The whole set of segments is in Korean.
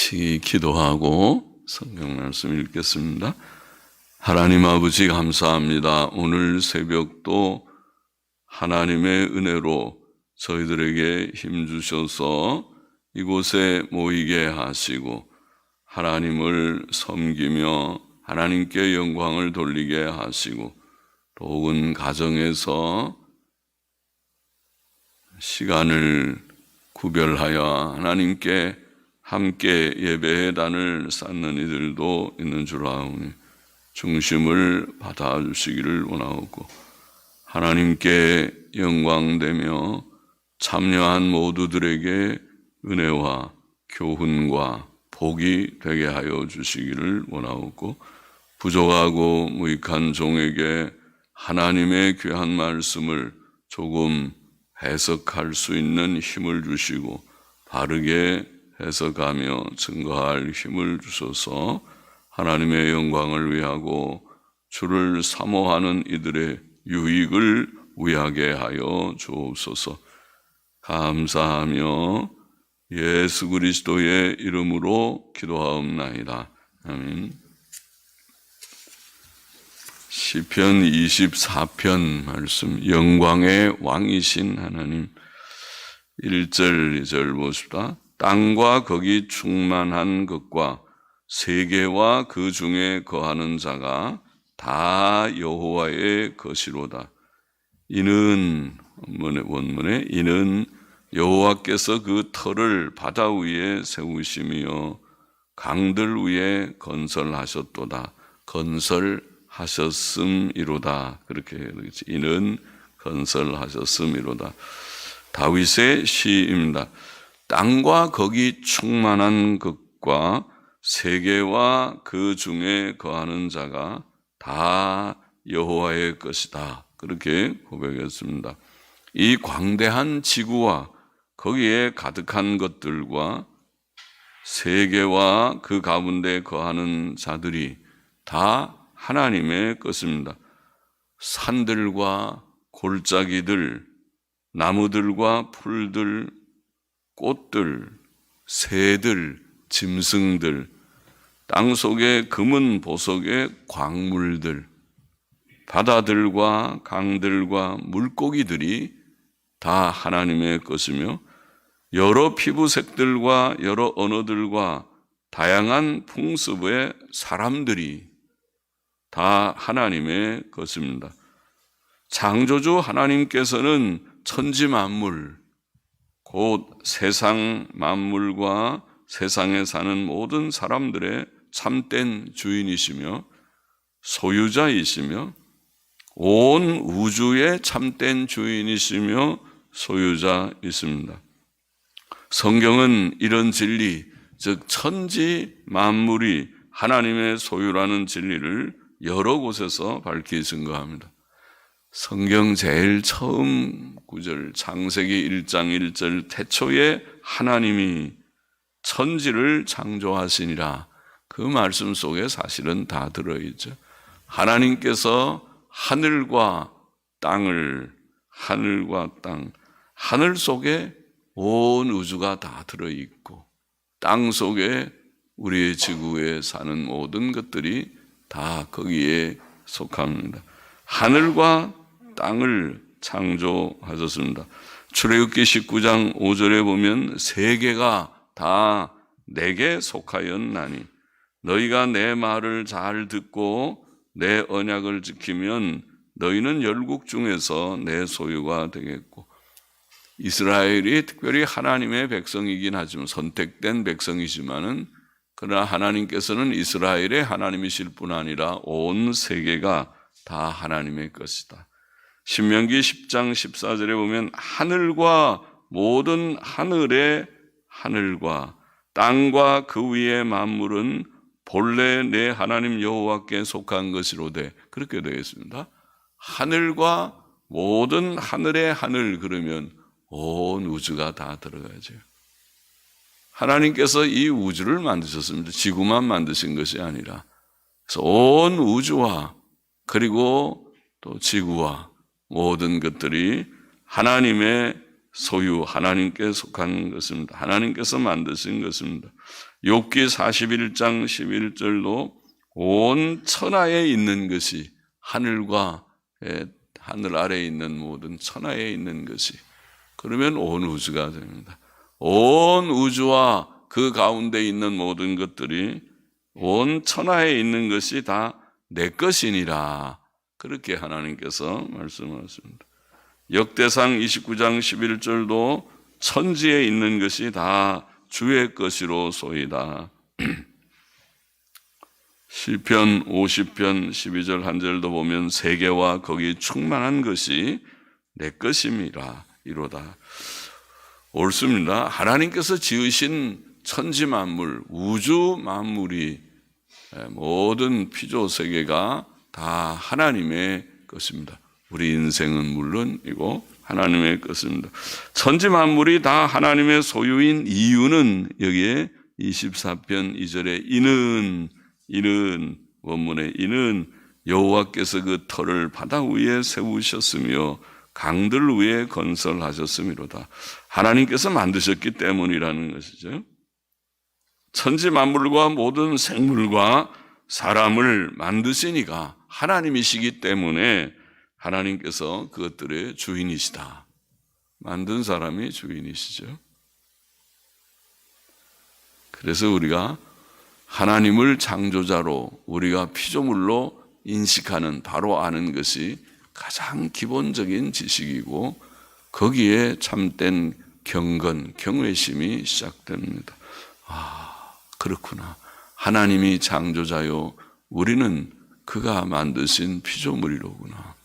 같이 기도하고 성경 말씀 읽겠습니다. 하나님 아버지 감사합니다. 오늘 새벽도 하나님의 은혜로 저희들에게 힘주셔서 이곳에 모이게 하시고 하나님을 섬기며 하나님께 영광을 돌리게 하시고 더욱은 가정에서 시간을 구별하여 하나님께 함께 예배의 단을 쌓는 이들도 있는 줄 아오니 중심을 받아주시기를 원하옵고 하나님께 영광되며 참여한 모두들에게 은혜와 교훈과 복이 되게 하여 주시기를 원하옵고 부족하고 무익한 종에게 하나님의 귀한 말씀을 조금 해석할 수 있는 힘을 주시고 바르게 해석하며 증거할 힘을 주셔서 하나님의 영광을 위하고 주를 사모하는 이들의 유익을 위하게 하여 주옵소서. 감사하며 예수 그리스도의 이름으로 기도하옵나이다. 아멘. 시편 24편 말씀, 영광의 왕이신 하나님. 1절 2절 보십시다. 땅과 거기 충만한 것과 세계와 그 중에 거하는 자가 다 여호와의 것이로다. 이는 원문에 이는 여호와께서 그 터를 바다 위에 세우시며 강들 위에 건설하셨도다. 건설하셨음이로다. 그렇게 되겠지. 이는 건설하셨음이로다. 다윗의 시입니다. 땅과 거기 충만한 것과 세계와 그 중에 거하는 자가 다 여호와의 것이다. 그렇게 고백했습니다. 이 광대한 지구와 거기에 가득한 것들과 세계와 그 가운데 거하는 자들이 다 하나님의 것입니다. 산들과 골짜기들, 나무들과 풀들, 꽃들, 새들, 짐승들, 땅속의 금은 보석의 광물들, 바다들과 강들과 물고기들이 다 하나님의 것이며 여러 피부색들과 여러 언어들과 다양한 풍습의 사람들이 다 하나님의 것입니다. 창조주 하나님께서는 천지 만물, 곧 세상 만물과 세상에 사는 모든 사람들의 참된 주인이시며 소유자이시며 온 우주의 참된 주인이시며 소유자이십니다. 성경은 이런 진리, 즉 천지 만물이 하나님의 소유라는 진리를 여러 곳에서 밝히 증거합니다. 성경 제일 처음 구절 창세기 1장 1절 태초에 하나님이 천지를 창조하시니라. 그 말씀 속에 사실은 다 들어있죠. 하나님께서 하늘과 땅, 하늘 속에 온 우주가 다 들어있고 땅 속에 우리의 지구에 사는 모든 것들이 다 거기에 속합니다. 하늘과 땅을 창조하셨습니다. 출애굽기 19장 5절에 보면 세계가 다 내게 속하였나니 너희가 내 말을 잘 듣고 내 언약을 지키면 너희는 열국 중에서 내 소유가 되겠고 이스라엘이 특별히 하나님의 백성이긴 하지만 선택된 백성이지만은 그러나 하나님께서는 이스라엘의 하나님이실 뿐 아니라 온 세계가 다 하나님의 것이다. 신명기 10장 14절에 보면 하늘과 모든 하늘의 하늘과 땅과 그 위의 만물은 본래 내 하나님 여호와께 속한 것이로되 그렇게 되어 있습니다. 하늘과 모든 하늘의 하늘 그러면 온 우주가 다 들어가죠. 하나님께서 이 우주를 만드셨습니다. 지구만 만드신 것이 아니라 그래서 온 우주와 그리고 또 지구와 모든 것들이 하나님의 소유, 하나님께 속한 것입니다. 하나님께서 만드신 것입니다. 욥기 41장 11절도 온 천하에 있는 것이 하늘 아래에 있는 모든 천하에 있는 것이, 그러면 온 우주가 됩니다. 온 우주와 그 가운데 있는 모든 것들이, 온 천하에 있는 것이 다 내 것이니라, 그렇게 하나님께서 말씀하십니다. 역대상 29장 11절도 천지에 있는 것이 다 주의 것이로 소이다. 시편 50편 12절 한 절도 보면 세계와 거기 충만한 것이 내 것임이라 이로다. 옳습니다. 하나님께서 지으신 천지 만물, 우주 만물이, 모든 피조 세계가 다 하나님의 것입니다. 우리 인생은 물론이고 하나님의 것입니다. 천지 만물이 다 하나님의 소유인 이유는 여기에 24편 2절에 이는 원문에 이는 여호와께서 그 터를 바다 위에 세우셨으며 강들 위에 건설하셨음이로다. 하나님께서 만드셨기 때문이라는 것이죠. 천지 만물과 모든 생물과 사람을 만드시니까 하나님이시기 때문에 하나님께서 그것들의 주인이시다. 만든 사람이 주인이시죠. 그래서 우리가 하나님을 창조자로, 우리가 피조물로 인식하는, 바로 아는 것이 가장 기본적인 지식이고, 거기에 참된 경건, 경외심이 시작됩니다. 그렇구나. 하나님이 창조자요, 우리는 그가 만드신 피조물이로구나.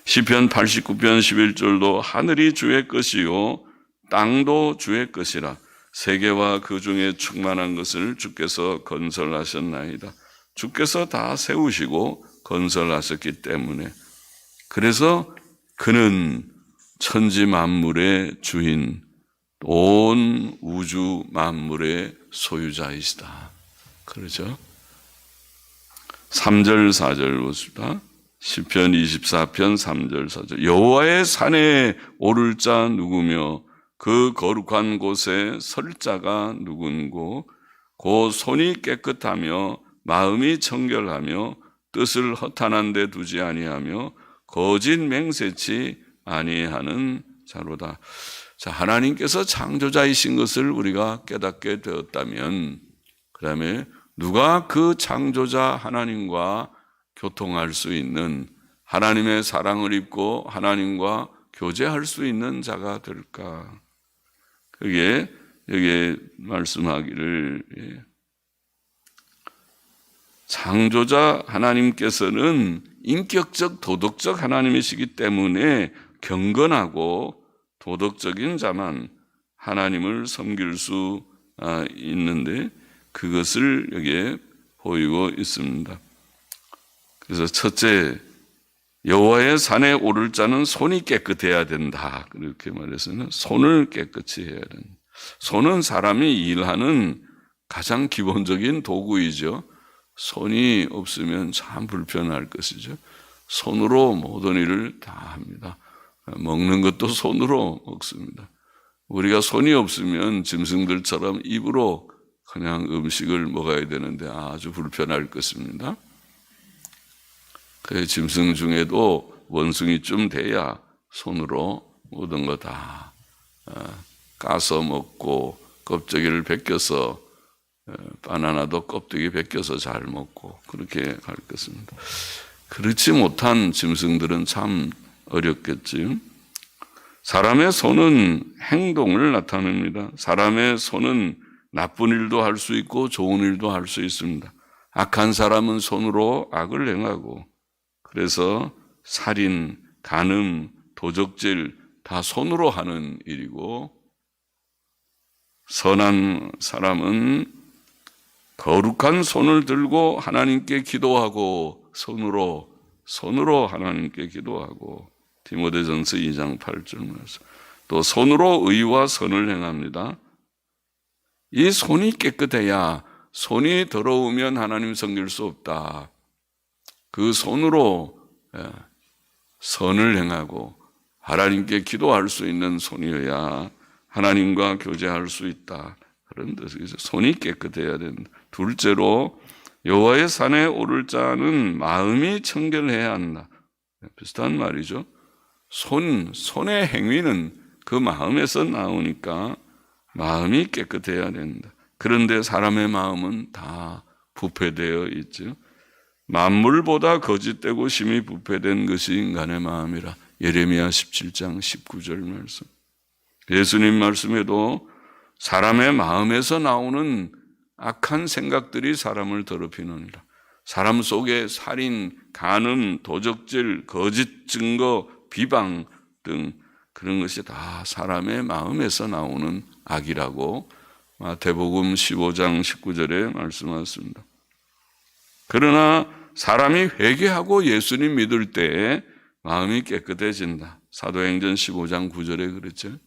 시편 89편 11절도 하늘이 주의 것이요 땅도 주의 것이라. 세계와 그 중에 충만한 것을 주께서 건설하셨나이다. 주께서 다 세우시고 건설하셨기 때문에, 그래서 그는 천지 만물의 주인, 온 우주 만물의 소유자이시다. 그러죠? 3절 4절 보십시다. 시편 24편 3절 4절 여호와의 산에 오를 자 누구며 그 거룩한 곳에 설 자가 누군고 곧 손이 깨끗하며 마음이 청결하며 뜻을 허탄한 데 두지 아니하며 거짓 맹세치 아니하는 자로다. 자, 하나님께서 창조자이신 것을 우리가 깨닫게 되었다면, 그 다음에 누가 그 창조자 하나님과 교통할 수 있는, 하나님의 사랑을 입고 하나님과 교제할 수 있는 자가 될까? 그게 여기에 말씀하기를, 창조자 하나님께서는 인격적 도덕적 하나님이시기 때문에 경건하고 도덕적인 자만 하나님을 섬길 수 있는데, 그것을 여기에 보이고 있습니다. 그래서 첫째, 여호와의 산에 오를 자는 손이 깨끗해야 된다, 그렇게 말해서는 손을 깨끗이 해야 된다. 손은 사람이 일하는 가장 기본적인 도구이죠. 손이 없으면 참 불편할 것이죠. 손으로 모든 일을 다 합니다. 먹는 것도 손으로 먹습니다. 우리가 손이 없으면 짐승들처럼 입으로 그냥 음식을 먹어야 되는데 아주 불편할 것입니다. 그 짐승 중에도 원숭이쯤 돼야 손으로 모든 거 다 까서 먹고, 껍데기를 벗겨서, 바나나도 껍데기 벗겨서 잘 먹고, 그렇게 할 것입니다. 그렇지 못한 짐승들은 참 어렵겠지. 사람의 손은 행동을 나타냅니다. 사람의 손은 나쁜 일도 할 수 있고 좋은 일도 할 수 있습니다. 악한 사람은 손으로 악을 행하고, 그래서 살인, 간음, 도적질 다 손으로 하는 일이고, 선한 사람은 거룩한 손을 들고 하나님께 기도하고, 손으로 하나님께 기도하고, 디모데전서 2장 8절 말씀. 또 손으로 의와 선을 행합니다. 이 손이 깨끗해야, 손이 더러우면 하나님 섬길 수 없다. 그 손으로 선을 행하고 하나님께 기도할 수 있는 손이어야 하나님과 교제할 수 있다. 그런 뜻에서 손이 깨끗해야 된다. 둘째로 여호와의 산에 오를 자는 마음이 청결해야 한다. 비슷한 말이죠. 손의 행위는 그 마음에서 나오니까 마음이 깨끗해야 된다. 그런데 사람의 마음은 다 부패되어 있죠. 만물보다 거짓되고 심히 부패된 것이 인간의 마음이라. 예레미야 17장 19절 말씀. 예수님 말씀에도 사람의 마음에서 나오는 악한 생각들이 사람을 더럽히느니라. 사람 속에 살인, 간음, 도적질, 거짓 증거, 비방 등 그런 것이 다 사람의 마음에서 나오는 악이라고 마태복음 15장 19절에 말씀하셨습니다. 그러나 사람이 회개하고 예수님 믿을 때 마음이 깨끗해진다. 사도행전 15장 9절에 그랬죠.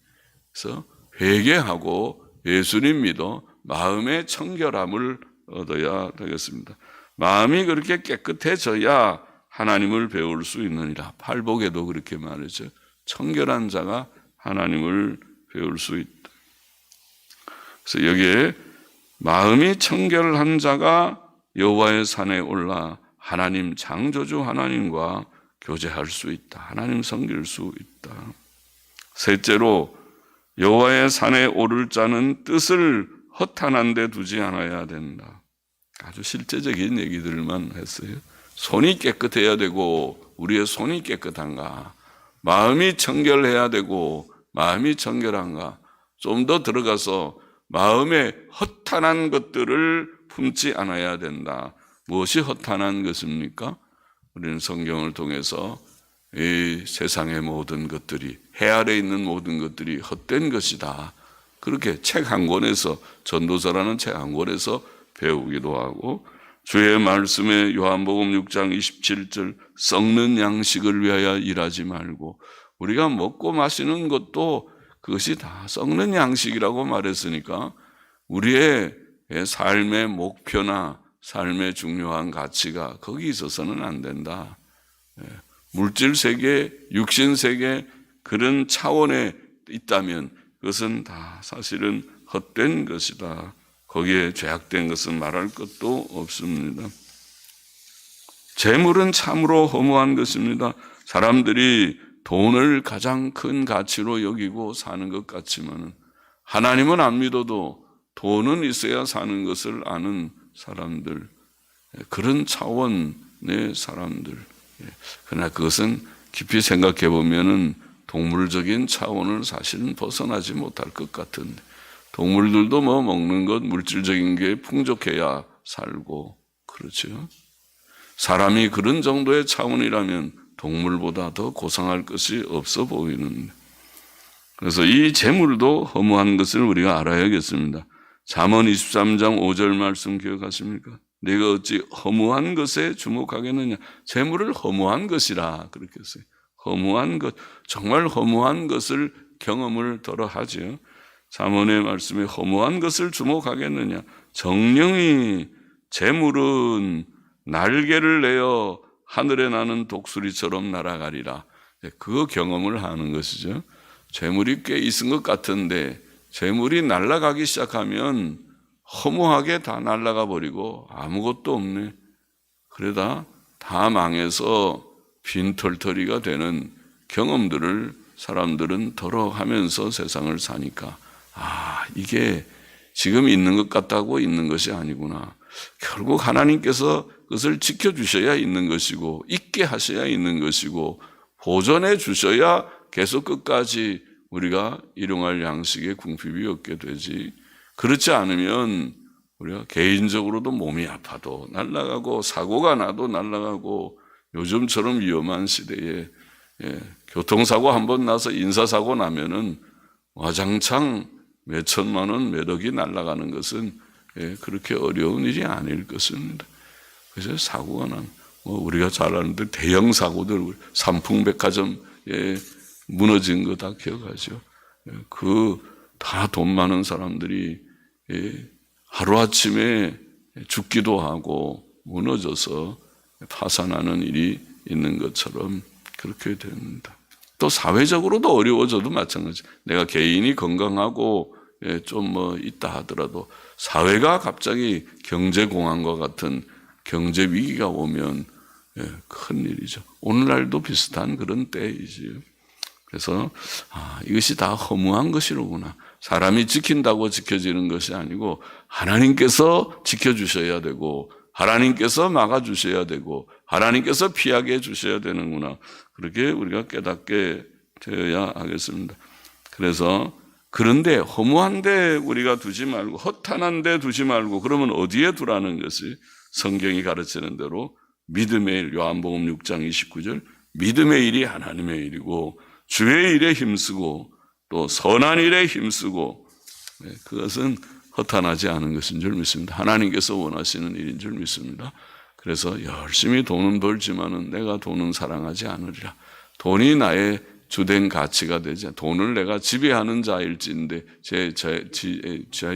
그래서 회개하고 예수님 믿어 마음의 청결함을 얻어야 되겠습니다. 마음이 그렇게 깨끗해져야 하나님을 배울 수 있느니라. 팔복에도 그렇게 말했죠. 청결한 자가 하나님을 배울 수 있다. 그래서 여기에 마음이 청결한 자가 여호와의 산에 올라 하나님 창조주 하나님과 교제할 수 있다. 하나님 섬길 수 있다. 셋째로 여호와의 산에 오를 자는 뜻을 허탄한 데 두지 않아야 된다. 아주 실제적인 얘기들만 했어요. 손이 깨끗해야 되고 우리의 손이 깨끗한가? 마음이 청결해야 되고 마음이 청결한가? 좀 더 들어가서 마음에 허탄한 것들을 품지 않아야 된다. 무엇이 허탄한 것입니까? 우리는 성경을 통해서 이 세상의 모든 것들이, 해 아래 있는 모든 것들이 헛된 것이다. 그렇게 책 한 권에서, 전도서라는 책 한 권에서 배우기도 하고, 주의 말씀에 요한복음 6장 27절 썩는 양식을 위하여 일하지 말고, 우리가 먹고 마시는 것도 그것이 다 썩는 양식이라고 말했으니까 우리의 삶의 목표나 삶의 중요한 가치가 거기 있어서는 안 된다. 물질 세계, 육신 세계 그런 차원에 있다면 그것은 다 사실은 헛된 것이다. 거기에 죄악된 것은 말할 것도 없습니다. 재물은 참으로 허무한 것입니다. 사람들이 돈을 가장 큰 가치로 여기고 사는 것 같지만 하나님은 안 믿어도 돈은 있어야 사는 것을 아는 사람들, 그런 차원의 사람들. 그러나 그것은 깊이 생각해 보면은 동물적인 차원을 사실은 벗어나지 못할 것 같은데, 동물들도 뭐 먹는 것, 물질적인 게 풍족해야 살고 그렇죠. 사람이 그런 정도의 차원이라면 동물보다 더 고상할 것이 없어 보이는데, 그래서 이 재물도 허무한 것을 우리가 알아야겠습니다. 잠언 23장 5절 말씀 기억하십니까? 내가 어찌 허무한 것에 주목하겠느냐. 재물을 허무한 것이라 그렇게 했어요. 허무한 것, 정말 허무한 것을 경험을 덜어 하죠. 잠언의 말씀에 허무한 것을 주목하겠느냐. 정령이 재물은 날개를 내어 하늘에 나는 독수리처럼 날아가리라. 그 경험을 하는 것이죠. 재물이 꽤 있은 것 같은데 재물이 날아가기 시작하면 허무하게 다 날아가 버리고 아무것도 없네. 그러다 다 망해서 빈털터리가 되는 경험들을 사람들은 덜어 하면서 세상을 사니까, 이게 지금 있는 것 같다고 있는 것이 아니구나. 결국 하나님께서 그것을 지켜주셔야 있는 것이고, 있게 하셔야 있는 것이고, 보존해 주셔야 계속 끝까지 우리가 일용할 양식의 궁핍이 없게 되지. 그렇지 않으면 우리가 개인적으로도 몸이 아파도 날아가고 사고가 나도 날아가고, 요즘처럼 위험한 시대에 교통사고 한번 나서 인사사고 나면은 와장창 몇 천만 원, 몇 억이 날아가는 것은 그렇게 어려운 일이 아닐 것입니다. 그래서 사고가 나면 우리가 잘 아는데 대형 사고들, 삼풍백화점 무너진 거 다 기억하죠. 다 돈 많은 사람들이 하루아침에 죽기도 하고 무너져서 파산하는 일이 있는 것처럼 그렇게 됩니다. 또 사회적으로도 어려워져도 마찬가지. 내가 개인이 건강하고 좀 있다 하더라도 사회가 갑자기 경제공황과 같은 경제 위기가 오면 큰일이죠. 오늘날도 비슷한 그런 때이지요. 그래서 이것이 다 허무한 것이로구나. 사람이 지킨다고 지켜지는 것이 아니고 하나님께서 지켜주셔야 되고 하나님께서 막아주셔야 되고 하나님께서 피하게 해주셔야 되는구나. 그렇게 우리가 깨닫게 되어야 하겠습니다. 그래서 그런데 허무한데 우리가 두지 말고 허탄한데 두지 말고 그러면 어디에 두라는 것이 성경이 가르치는 대로 믿음의 일, 요한복음 6장 29절 믿음의 일이 하나님의 일이고 주의 일에 힘쓰고 또 선한 일에 힘쓰고 그것은 허탄하지 않은 것인 줄 믿습니다. 하나님께서 원하시는 일인 줄 믿습니다. 그래서 열심히 돈은 벌지만은 내가 돈은 사랑하지 않으리라. 돈이 나의 주된 가치가 되지 돈을 내가 지배하는 자일진데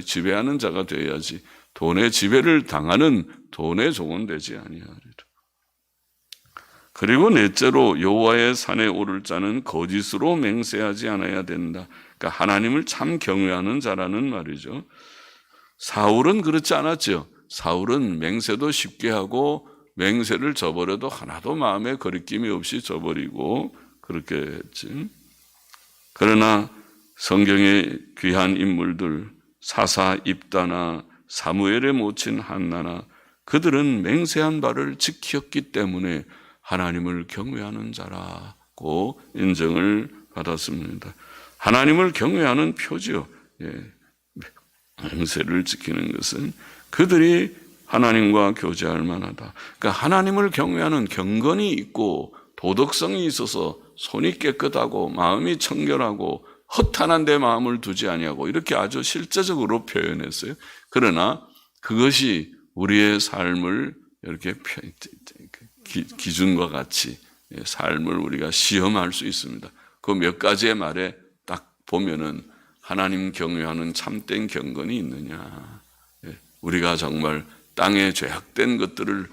지배하는 자가 되어야지 돈의 지배를 당하는 돈의 종은 되지 아니하리라. 그리고 넷째로 여호와의 산에 오를 자는 거짓으로 맹세하지 않아야 된다. 그러니까 하나님을 참 경외하는 자라는 말이죠. 사울은 그렇지 않았죠. 사울은 맹세도 쉽게 하고 맹세를 저버려도 하나도 마음에 거리낌이 없이 저버리고 그렇게 했지. 그러나 성경의 귀한 인물들 사사 입다나 사무엘의 모친 한나나 그들은 맹세한 바를 지켰기 때문에 하나님을 경외하는 자라고 인정을 받았습니다. 하나님을 경외하는 표지요. 맹세를 지키는 것은 그들이 하나님과 교제할 만하다. 그러니까 하나님을 경외하는 경건이 있고 도덕성이 있어서 손이 깨끗하고 마음이 청결하고 허탄한 데 마음을 두지 아니하고 이렇게 아주 실제적으로 표현했어요. 그러나 그것이 우리의 삶을 이렇게 기준과 같이 삶을 우리가 시험할 수 있습니다. 그 몇 가지의 말에 딱 보면은 하나님 경외하는 참된 경건이 있느냐, 우리가 정말 땅에 죄악된 것들을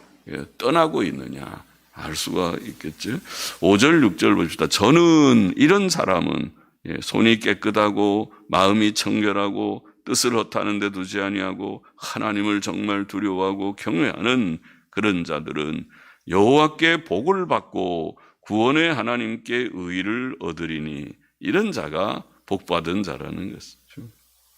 떠나고 있느냐 알 수가 있겠죠. 5절 6절 봅시다. 저는 이런 사람은 손이 깨끗하고 마음이 청결하고 뜻을 허탄한 데 두지 아니하고 하나님을 정말 두려워하고 경외하는 그런 자들은 여호와께 복을 받고 구원의 하나님께 의를 얻으리니 이런 자가 복받은 자라는 것이죠.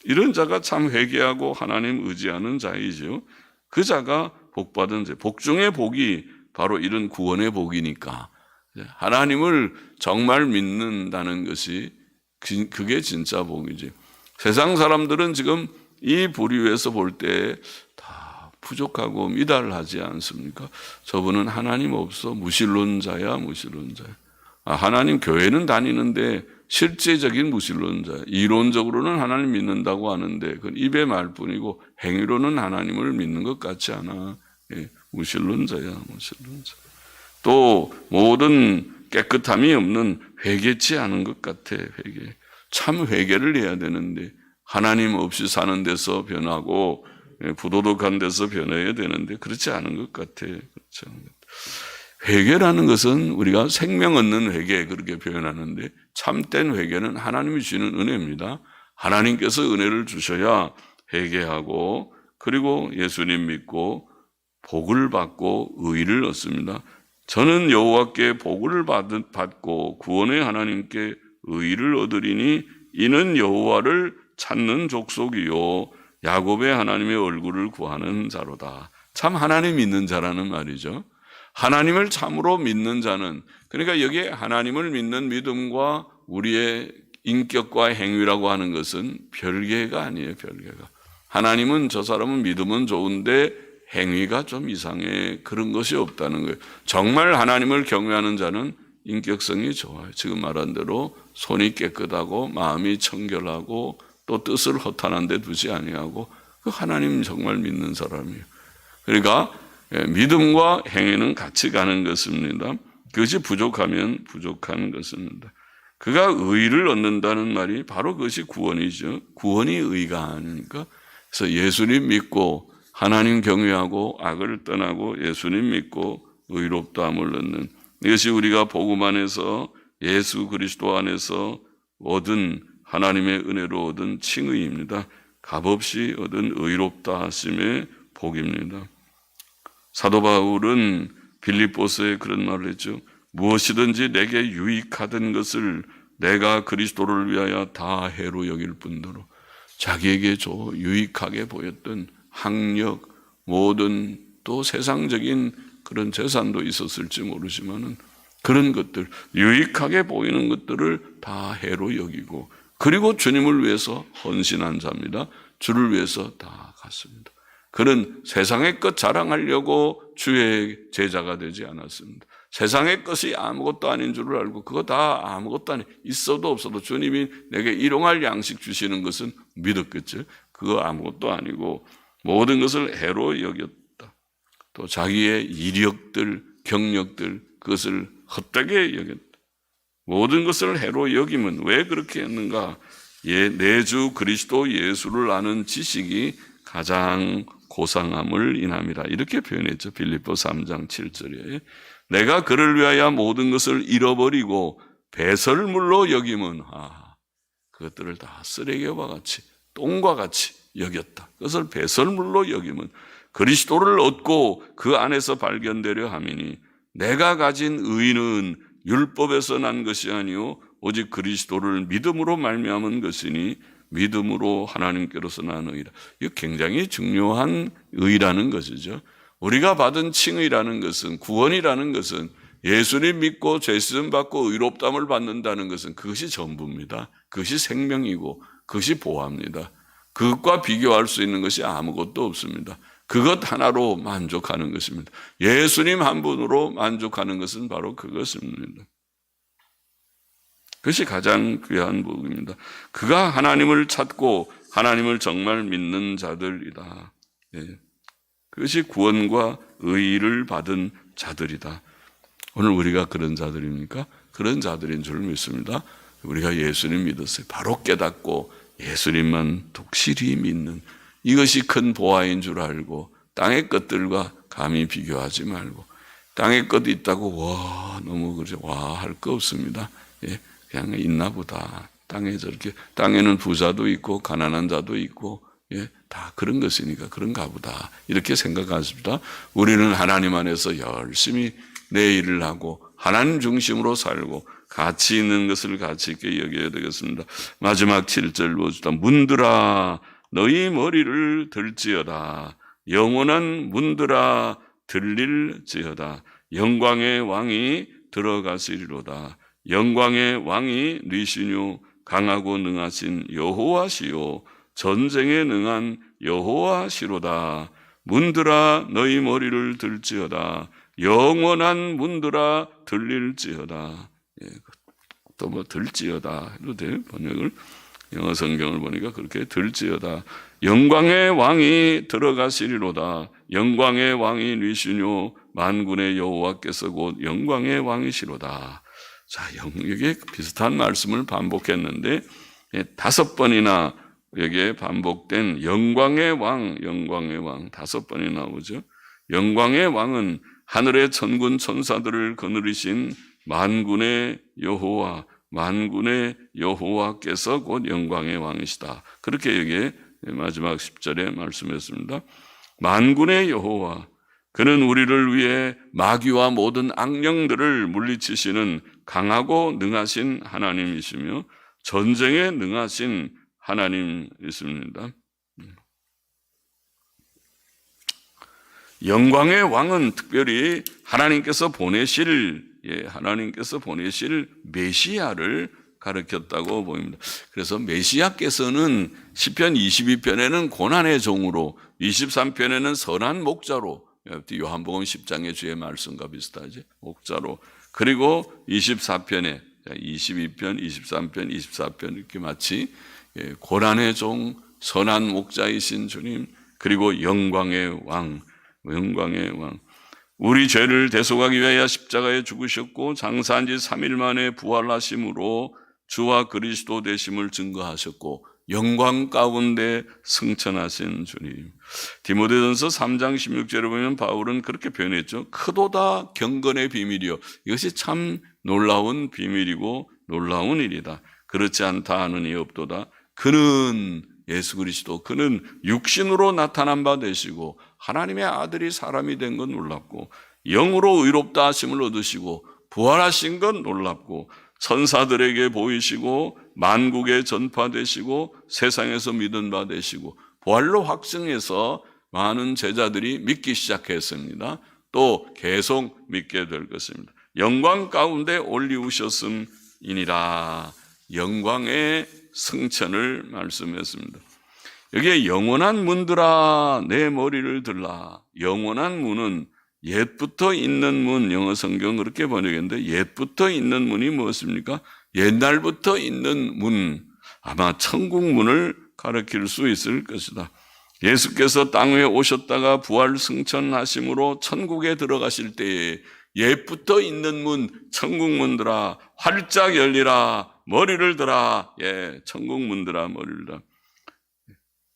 이런 자가 참 회개하고 하나님 의지하는 자이죠. 그 자가 복받은 자. 복 중의 복이 바로 이런 구원의 복이니까 하나님을 정말 믿는다는 것이 그게 진짜 복이지. 세상 사람들은 지금 이 부류에서 볼 때 다 부족하고 미달하지 않습니까? 저분은 하나님 없어 무신론자야 무신론자야. 하나님 교회는 다니는데 실제적인 무신론자, 이론적으로는 하나님 믿는다고 하는데 그건 입의 말뿐이고 행위로는 하나님을 믿는 것 같지 않아. 무신론자야 무신론자. 또 모든 깨끗함이 없는 회개치 않은 것 같아. 회개. 참 회개를 해야 되는데 하나님 없이 사는 데서 변하고 부도덕한 데서 변해야 되는데 그렇지 않은 것 같아. 그렇지 않은 것 같아. 회개라는 것은 우리가 생명 얻는 회개 그렇게 표현하는데 참된 회개는 하나님이 주시는 은혜입니다. 하나님께서 은혜를 주셔야 회개하고 그리고 예수님 믿고 복을 받고 의를 얻습니다. 저는 여호와께 복을 받고 구원의 하나님께 의를 얻으리니 이는 여호와를 찾는 족속이요 야곱의 하나님의 얼굴을 구하는 자로다. 참 하나님 믿는 자라는 말이죠. 하나님을 참으로 믿는 자는 그러니까 여기에 하나님을 믿는 믿음과 우리의 인격과 행위라고 하는 것은 별개가 아니에요. 별개가. 하나님은 저 사람은 믿음은 좋은데 행위가 좀 이상해. 그런 것이 없다는 거예요. 정말 하나님을 경외하는 자는 인격성이 좋아요. 지금 말한 대로 손이 깨끗하고 마음이 청결하고 또 뜻을 허탄한 데 두지 아니하고 그 하나님 정말 믿는 사람이에요. 그러니까 믿음과 행위는 같이 가는 것입니다. 그것이 부족하면 부족한 것입니다. 그가 의를 얻는다는 말이 바로 그것이 구원이죠. 구원이 의가 아니니까. 그래서 예수님 믿고 하나님 경외하고 악을 떠나고 예수님 믿고 의롭다함을 얻는 이것이 우리가 복음 안에서 예수 그리스도 안에서 얻은 하나님의 은혜로 얻은 칭의입니다. 값없이 얻은 의롭다 하심의 복입니다. 사도 바울은 빌립보서에 그런 말을 했죠. 무엇이든지 내게 유익하던 것을 내가 그리스도를 위하여 다 해로 여길 뿐더러 자기에게 유익하게 보였던 학력, 모든 또 세상적인 그런 재산도 있었을지 모르지만은 그런 것들, 유익하게 보이는 것들을 다 해로 여기고 그리고 주님을 위해서 헌신한 자입니다. 주를 위해서 다 갔습니다. 그는 세상의 것 자랑하려고 주의 제자가 되지 않았습니다. 세상의 것이 아무것도 아닌 줄을 알고 그거 다 아무것도 아니 있어도 없어도 주님이 내게 일용할 양식 주시는 것은 믿었겠죠. 그거 아무것도 아니고 모든 것을 해로 여겼다. 또 자기의 이력들, 경력들 그것을 헛되게 여겼다. 모든 것을 해로 여기면 왜 그렇게 했는가? 내 주 그리스도 예수를 아는 지식이 가장 고상함을 인함이라 이렇게 표현했죠. 빌립보 3장 7절에 내가 그를 위하여 모든 것을 잃어버리고 배설물로 여김은 그것들을 다 쓰레기와 같이 똥과 같이 여겼다. 그것을 배설물로 여김은 그리스도를 얻고 그 안에서 발견되려 함이니 내가 가진 의는 율법에서 난 것이 아니요 오직 그리스도를 믿음으로 말미암은 것이니 믿음으로 하나님께로서 난 의라. 이거 굉장히 중요한 의라는 것이죠. 우리가 받은 칭의라는 것은 구원이라는 것은 예수님 믿고 죄시험 받고 의롭다함을 받는다는 것은 그것이 전부입니다. 그것이 생명이고 그것이 보화입니다. 그것과 비교할 수 있는 것이 아무것도 없습니다. 그것 하나로 만족하는 것입니다. 예수님 한 분으로 만족하는 것은 바로 그것입니다. 그것이 가장 귀한 복입니다. 그가 하나님을 찾고 하나님을 정말 믿는 자들이다. 그것이 구원과 의를 받은 자들이다. 오늘 우리가 그런 자들입니까? 그런 자들인 줄 믿습니다. 우리가 예수님 믿었어요. 바로 깨닫고 예수님만 독실히 믿는 이것이 큰 보화인 줄 알고 땅의 것들과 감히 비교하지 말고 땅의 것이 있다고 너무 그러죠. 할 거 없습니다. 그냥 있나 보다. 땅에 저렇게 땅에는 부자도 있고 가난한 자도 있고 다 그런 것이니까 그런가 보다. 이렇게 생각하십니다. 우리는 하나님 안에서 열심히 내 일을 하고 하나님 중심으로 살고 가치 있는 것을 가치 있게 여겨야 되겠습니다. 마지막 7절 보시다. 문들아 너희 머리를 들지어다. 영원한 문들아 들릴지어다. 영광의 왕이 들어가시리로다. 영광의 왕이 니시뇨 강하고 능하신 여호와시요 전쟁에 능한 여호와시로다. 문들아 너희 머리를 들지어다. 영원한 문들아 들릴지어다. 또 뭐 들지어다 해도 돼요. 번역을 영어 성경을 보니까 그렇게 들지어다. 영광의 왕이 들어가시리로다. 영광의 왕이 니시뇨 만군의 여호와께서 곧 영광의 왕이시로다. 자, 여기에 비슷한 말씀을 반복했는데 5번이나 여기에 반복된 영광의 왕 5번이 나오죠. 영광의 왕은 하늘의 천군 천사들을 거느리신 만군의 여호와께서 곧 영광의 왕이시다. 그렇게 여기에 마지막 10절에 말씀했습니다. 만군의 여호와, 그는 우리를 위해 마귀와 모든 악령들을 물리치시는 강하고 능하신 하나님이시며 전쟁에 능하신 하나님이십니다. 영광의 왕은 특별히 하나님께서 보내실 메시아를 가르쳤다고 보입니다. 그래서 메시아께서는 시편 22편에는 고난의 종으로, 23편에는 선한 목자로, 요한복음 10장의 주의 말씀과 비슷하지, 목자로, 그리고 24편에 22편, 23편, 24편 이렇게 마치 고난의 종, 선한 목자이신 주님, 그리고 영광의 왕, 우리 죄를 대속하기 위하여 십자가에 죽으셨고 장사한 지 3일 만에 부활하심으로 주와 그리스도 되심을 증거하셨고 영광 가운데 승천하신 주님. 디모데전서 3장 16절에 보면 바울은 그렇게 표현했죠. 크도다 경건의 비밀이요. 이것이 참 놀라운 비밀이고 놀라운 일이다. 그렇지 않다 하는 이 없도다. 그는 예수 그리스도, 그는 육신으로 나타난 바 되시고 하나님의 아들이 사람이 된 건 놀랍고 영으로 의롭다 하심을 얻으시고 부활하신 건 놀랍고 천사들에게 보이시고 만국에 전파되시고 세상에서 믿은 바 되시고 부활로 확증해서 많은 제자들이 믿기 시작했습니다. 또 계속 믿게 될 것입니다. 영광 가운데 올리우셨음이니라. 영광의 승천을 말씀했습니다. 여기에 영원한 문들아 내 머리를 들라. 영원한 문은 옛부터 있는 문, 영어 성경 그렇게 번역했는데 옛부터 있는 문이 무엇입니까? 옛날부터 있는 문, 아마 천국 문을 가리킬 수 있을 것이다. 예수께서 땅 위에 오셨다가 부활 승천하심으로 천국에 들어가실 때에 옛부터 있는 문, 천국 문들아 활짝 열리라, 머리를 들아. 천국 문들아 머리를 들아.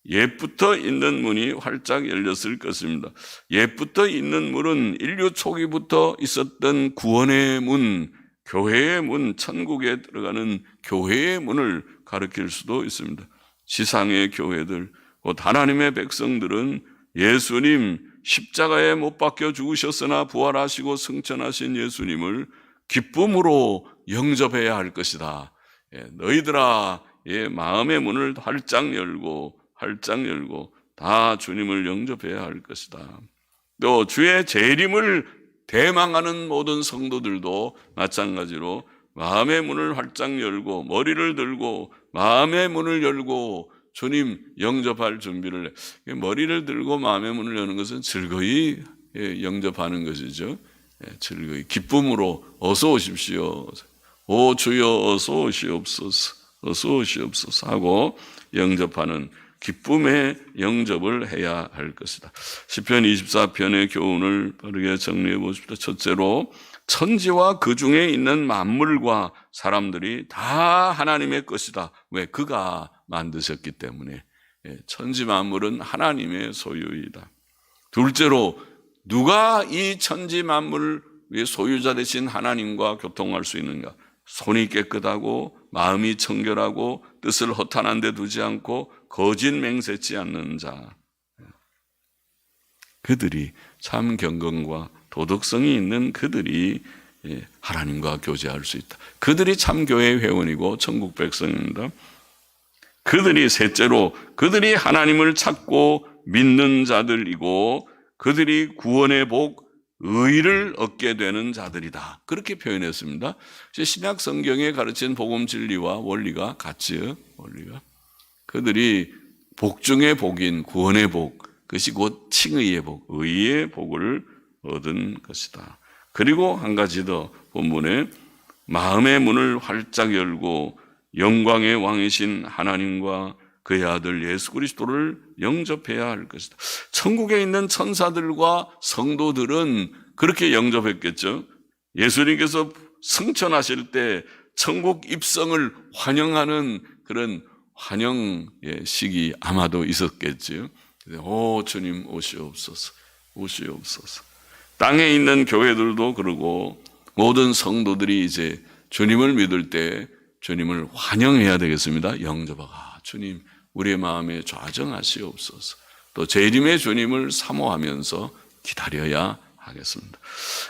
옛부터 있는 문이 활짝 열렸을 것입니다. 옛부터 있는 문은 인류 초기부터 있었던 구원의 문, 교회의 문, 천국에 들어가는 교회의 문을 가리킬 수도 있습니다. 지상의 교회들, 곧 하나님의 백성들은 예수님 십자가에 못 박혀 죽으셨으나 부활하시고 승천하신 예수님을 기쁨으로 영접해야 할 것이다. 너희들아 마음의 문을 활짝 열고 다 주님을 영접해야 할 것이다. 또 주의 재림을 대망하는 모든 성도들도 마찬가지로 마음의 문을 활짝 열고 머리를 들고 마음의 문을 열고 주님 영접할 준비를 해. 머리를 들고 마음의 문을 여는 것은 즐거이 영접하는 것이죠. 즐거이 기쁨으로 어서 오십시오. 오 주여 어서 오시옵소서, 어서 오시옵소서 하고 영접하는 기쁨의 영접을 해야 할 것이다. 시편 24편의 교훈을 빠르게 정리해 보십시다. 첫째로 천지와 그 중에 있는 만물과 사람들이 다 하나님의 것이다. 왜? 그가 만드셨기 때문에. 천지 만물은 하나님의 소유이다. 둘째로 누가 이 천지 만물의 소유자 되신 하나님과 교통할 수 있는가? 손이 깨끗하고 마음이 청결하고 뜻을 허탄한 데 두지 않고 거짓 맹세치 않는 자, 그들이 참 경건과 도덕성이 있는 그들이 하나님과 교제할 수 있다. 그들이 참 교회 회원이고 천국 백성입니다. 그들이 셋째로 그들이 하나님을 찾고 믿는 자들이고 그들이 구원의 복, 의를 얻게 되는 자들이다. 그렇게 표현했습니다. 신약 성경에 가르친 복음 진리와 원리가 같지요. 원리가. 그들이 복 중의 복인 구원의 복, 그것이 곧 칭의의 복, 의의 복을 얻은 것이다. 그리고 한 가지 더 본문에 마음의 문을 활짝 열고 영광의 왕이신 하나님과 그의 아들 예수 그리스도를 영접해야 할 것이다. 천국에 있는 천사들과 성도들은 그렇게 영접했겠죠. 예수님께서 승천하실 때 천국 입성을 환영하는 그런 환영의 시기 아마도 있었겠지요. 오 주님 오시옵소서, 오시옵소서. 땅에 있는 교회들도 그러고 모든 성도들이 이제 주님을 믿을 때 주님을 환영해야 되겠습니다. 영접하가 주님 우리의 마음에 좌정하시옵소서. 또 재림의 주님을 사모하면서 기다려야 하겠습니다.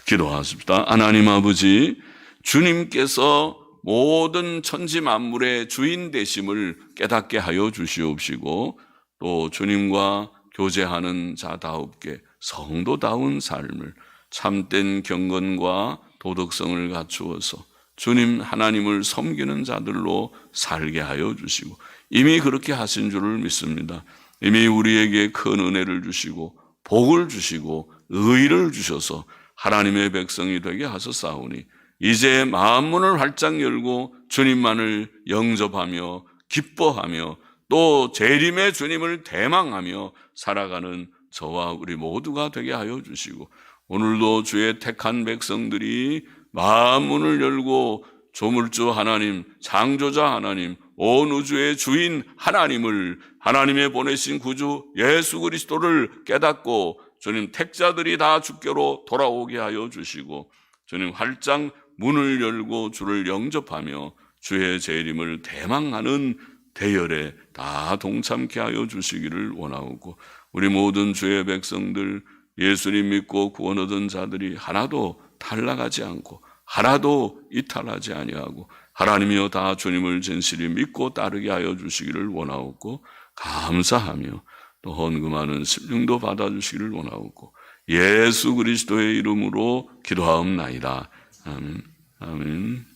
기도하십시다. 하나님 아버지, 주님께서 모든 천지 만물의 주인 되심을 깨닫게 하여 주시옵시고 또 주님과 교제하는 자다웁게 성도다운 삶을 참된 경건과 도덕성을 갖추어서 주님 하나님을 섬기는 자들로 살게 하여 주시고 이미 그렇게 하신 줄을 믿습니다. 이미 우리에게 큰 은혜를 주시고 복을 주시고 의를 주셔서 하나님의 백성이 되게 하셨사오니 이제 마음문을 활짝 열고 주님만을 영접하며 기뻐하며 또 재림의 주님을 대망하며 살아가는 저와 우리 모두가 되게 하여 주시고 오늘도 주의 택한 백성들이 마음문을 열고 조물주 하나님, 창조자 하나님, 온 우주의 주인 하나님을 하나님의 보내신 구주 예수 그리스도를 깨닫고 주님 택자들이 다 주께로 돌아오게 하여 주시고 주님 활짝 문을 열고 주를 영접하며 주의 재림을 대망하는 대열에 다 동참케 하여 주시기를 원하오고, 우리 모든 주의 백성들, 예수님 믿고 구원 얻은 자들이 하나도 탈락하지 않고 하나도 이탈하지 아니하고 하나님이여 다 주님을 진실히 믿고 따르게 하여 주시기를 원하옵고, 감사하며 또 헌금하는 심령도 받아주시기를 원하옵고, 예수 그리스도의 이름으로 기도하옵나이다. 아멘. 아멘.